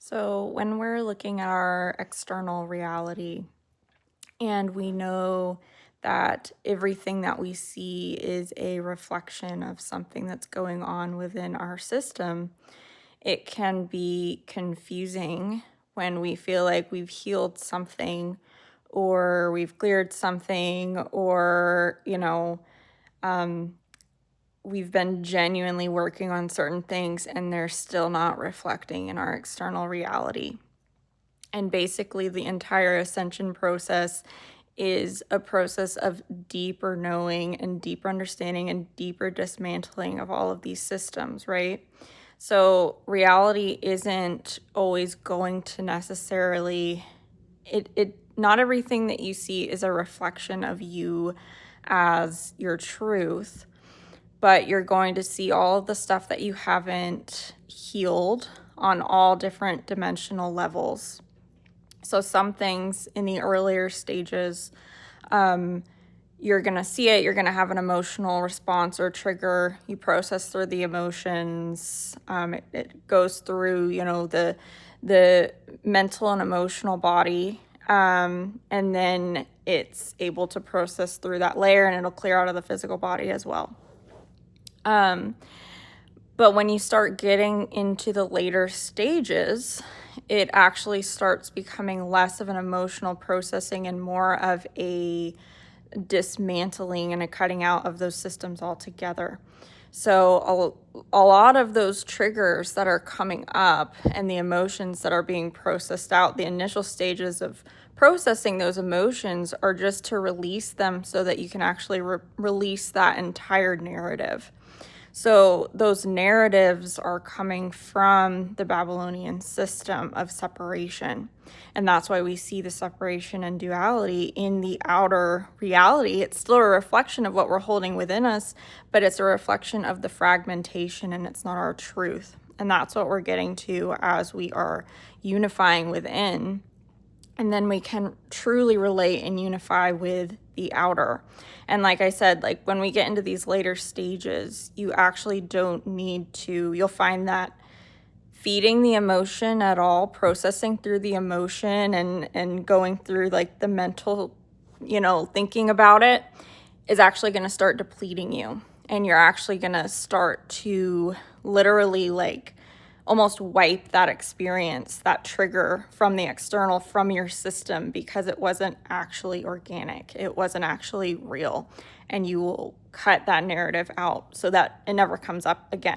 So when we're looking at our external reality and we know that everything that we see is a reflection of something that's going on within our system, it can be confusing when we feel like we've healed something or we've cleared something or, we've been genuinely working on certain things and they're still not reflecting in our external reality. And basically, the entire ascension process is a process of deeper knowing and deeper understanding and deeper dismantling of all of these systems, right? So reality isn't always going to necessarily, not everything that you see is a reflection of you as your truth, but you're going to see all of the stuff that you haven't healed on all different dimensional levels. So some things in the earlier stages, you're going to see it, you're going to have an emotional response or trigger. You process through the emotions. It goes through, the mental and emotional body. And then it's able to process through that layer and it'll clear out of the physical body as well. But when you start getting into the later stages, it actually starts becoming less of an emotional processing and more of a dismantling and a cutting out of those systems altogether. So a lot of those triggers that are coming up and the emotions that are being processed out, the initial stages of processing those emotions are just to release them so that you can actually release that entire narrative. So those narratives are coming from the Babylonian system of separation. And that's why we see the separation and duality in the outer reality. It's still a reflection of what we're holding within us, but it's a reflection of the fragmentation and it's not our truth. And that's what we're getting to as we are unifying within. And then we can truly relate and unify with the outer. And like I said, like when we get into these later stages, you actually don't need to, you'll find that feeding the emotion at all, processing through the emotion and going through like the mental, thinking about it is actually going to start depleting you. And you're actually going to start to literally like almost wipe that experience, that trigger from the external, from your system, because it wasn't actually organic. It wasn't actually real. And you will cut that narrative out so that it never comes up again.